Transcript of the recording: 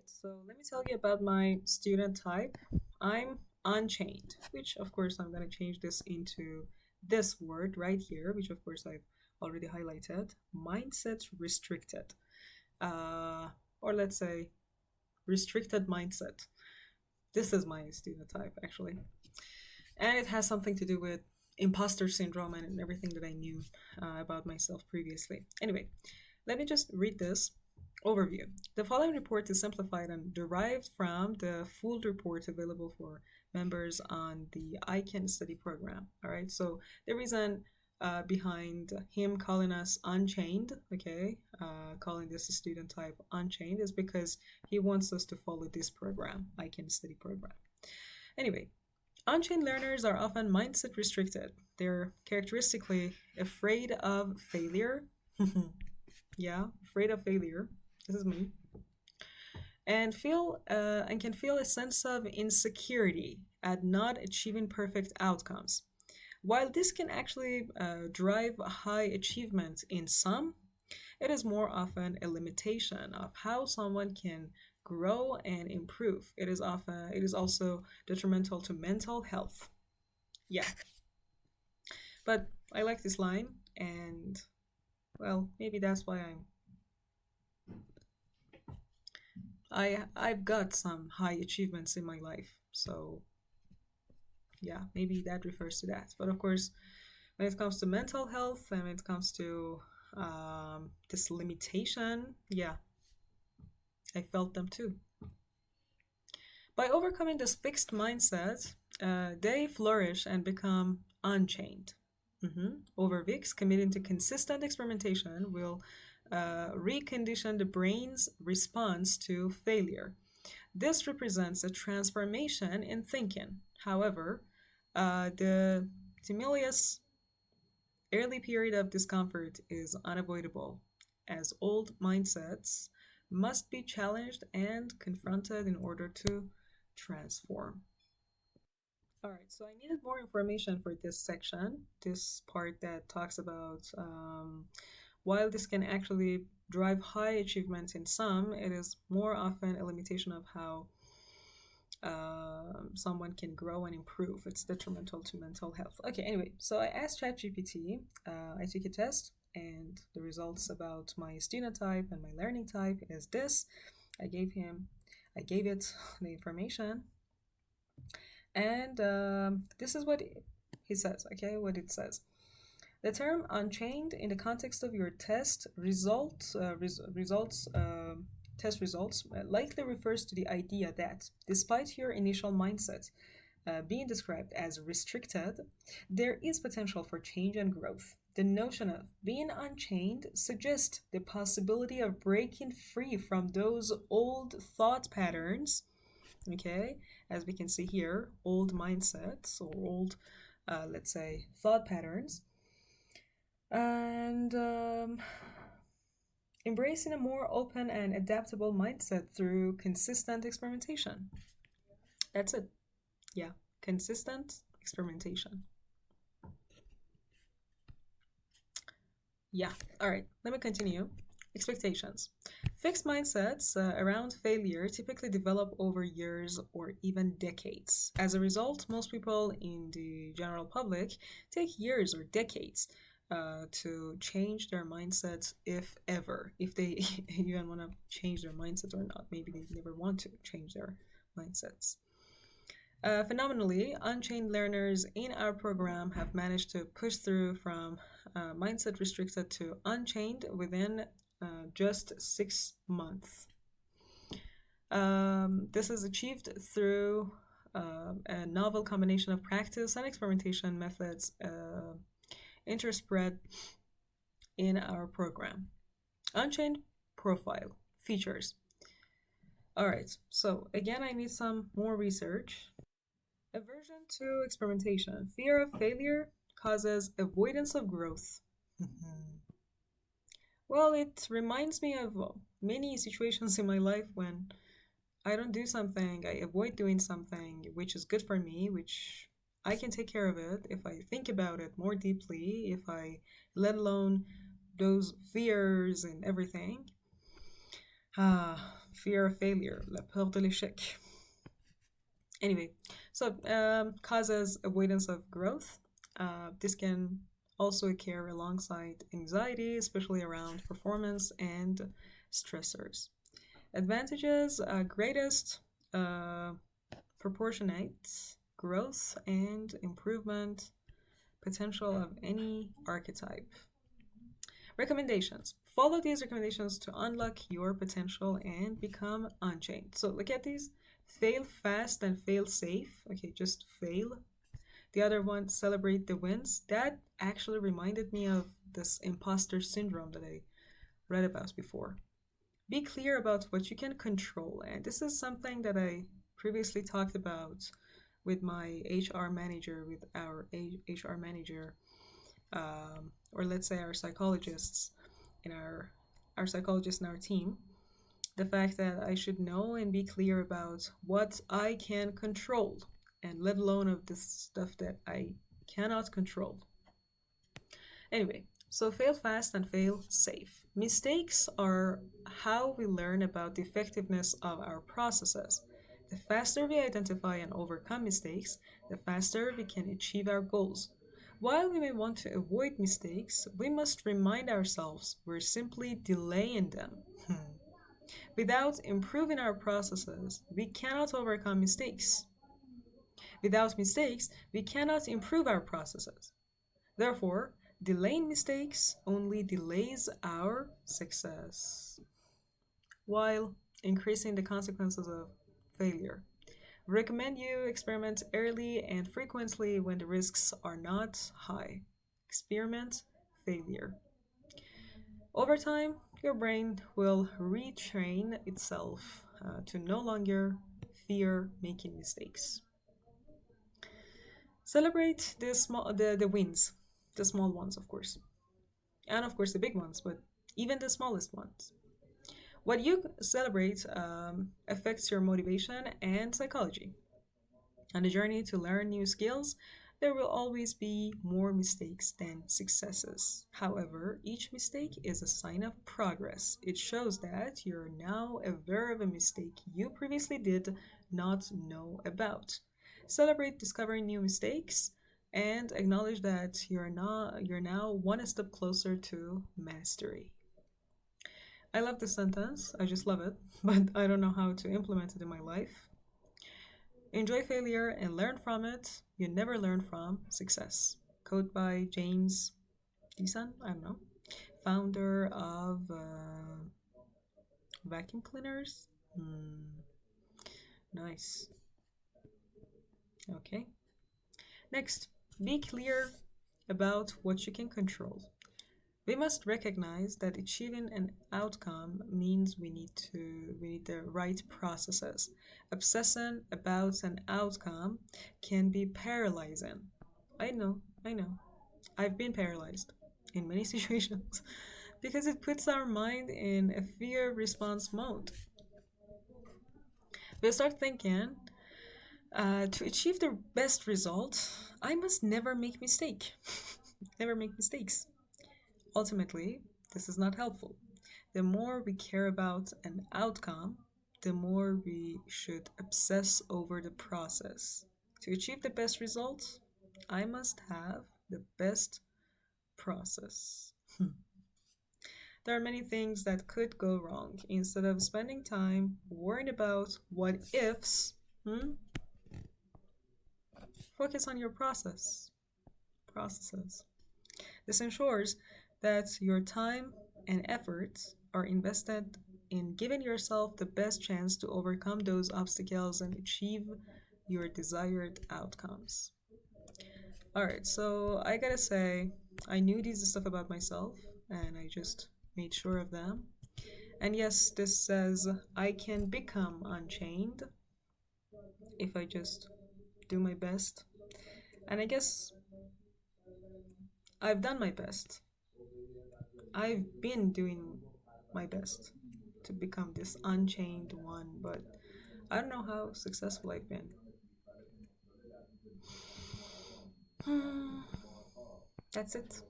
So let me tell you about my student type. I'm Unchained, which of course I'm going to change this into this word right here, which of course I've already highlighted. Mindset restricted. Uh, or let's say restricted mindset. This is my student type actually. And it has something to do with imposter syndrome and everything that I knew about myself previously. Anyway, let me just read this overview. The following report is simplified and derived from the full report available for members on the iCanStudy program. All right, so the reason behind him calling us Unchained, okay, calling this a student type Unchained, is because he wants us to follow this program, iCanStudy program. Anyway, Unchained learners are often mindset restricted. They're characteristically afraid of failure. Yeah, afraid of failure. This is me. And can feel a sense of insecurity at not achieving perfect outcomes. While this can actually drive high achievement in some, it is more often a limitation of how someone can grow and improve. It is also detrimental to mental health. Yeah, but I like this line, and well, maybe that's why I've got some high achievements in my life. So yeah, maybe that refers to that. But of course, when it comes to mental health and when it comes to this limitation, yeah, I felt them too. By overcoming this fixed mindset, they flourish and become unchained. Over weeks, committing to consistent experimentation will recondition the brain's response to failure. This represents a transformation in thinking. However, the stimulus early period of discomfort is unavoidable, as old mindsets must be challenged and confronted in order to transform. All right, so I needed more information for this section, this part that talks about while this can actually drive high achievements in some, it is more often a limitation of how someone can grow and improve. It's detrimental to mental health. Okay, anyway, so I asked ChatGPT, I took a test, and the results about my student type and my learning type is this. I gave it the information, and this is what he says, okay, what it says. The term unchained in the context of your test test results likely refers to the idea that, despite your initial mindset being described as restricted, there is potential for change and growth. The notion of being unchained suggests the possibility of breaking free from those old thought patterns, okay, as we can see here, old mindsets or old, let's say, thought patterns, and embracing a more open and adaptable mindset through consistent experimentation. That's it. Yeah, consistent experimentation. Yeah, all right, let me continue. Expectations. Fixed mindsets around failure typically develop over years or even decades. As a result, most people in the general public take years or decades to change their mindsets, if ever, if they even want to change their mindset or not. Maybe they never want to change their mindsets. Phenomenally, Unchained learners in our program have managed to push through from mindset restricted to Unchained within just 6 months. This is achieved through a novel combination of practice and experimentation methods interspread in our program. Unchained profile features. All right, so again, I need some more research. Aversion to experimentation. Fear of failure causes avoidance of growth. Well, it reminds me of many situations in my life when I don't do something, I avoid doing something which is good for me, which I can take care of it if I think about it more deeply, if I let alone those fears and everything. fear of failure, la peur de l'échec. Anyway, so causes avoidance of growth. This can also occur alongside anxiety, especially around performance and stressors. Advantages, greatest uh, proportionate growth and improvement potential of any archetype. Recommendations. Follow these recommendations to unlock your potential and become unchained. So look at these. Fail fast and fail safe. Okay, just fail. The other one, celebrate the wins. That actually reminded me of this imposter syndrome that I read about before. Be clear about what you can control. And this is something that I previously talked about with my HR manager, with our HR manager, or let's say our psychologists in our psychologists in our team. The fact that I should know and be clear about what I can control, and let alone of the stuff that I cannot control. Anyway, so fail fast and fail safe. Mistakes are how we learn about the effectiveness of our processes. The faster we identify and overcome mistakes, the faster we can achieve our goals. While we may want to avoid mistakes, we must remind ourselves we're simply delaying them. Without improving our processes, we cannot overcome mistakes. Without mistakes, we cannot improve our processes. Therefore, delaying mistakes only delays our success, while increasing the consequences of failure. Recommend you experiment early and frequently when the risks are not high. Experiment failure. Over time, your brain will retrain itself to no longer fear making mistakes. Celebrate the wins, the small ones, of course, and of course the big ones, but even the smallest ones. What you celebrate affects your motivation and psychology. On the journey to learn new skills, there will always be more mistakes than successes. However, each mistake is a sign of progress. It shows that you're now aware of a mistake you previously did not know about. Celebrate discovering new mistakes and acknowledge that you're now one step closer to mastery. I love this sentence. I just love it, but I don't know how to implement it in my life. Enjoy failure and learn from it. You never learn from success. Quote by James Deason, I don't know, founder of vacuum cleaners. Nice. Okay. Next, be clear about what you can control. We must recognize that achieving an outcome means we need the right processes. Obsessing about an outcome can be paralyzing. I know. I've been paralyzed in many situations because it puts our mind in a fear response mode. We start thinking, to achieve the best result, I must never make mistake. Never make mistakes. Ultimately, this is not helpful. The more we care about an outcome, the more we should obsess over the process. To achieve the best result, I must have the best process. There are many things that could go wrong. Instead of spending time worrying about what ifs, focus on your processes. This ensures that your time and efforts are invested in giving yourself the best chance to overcome those obstacles and achieve your desired outcomes. Alright, so I gotta say, I knew these stuff about myself and I just made sure of them. And yes, this says I can become unchained if I just do my best. And I guess I've done my best. I've been doing my best to become this unchained one, but I don't know how successful I've been. That's it.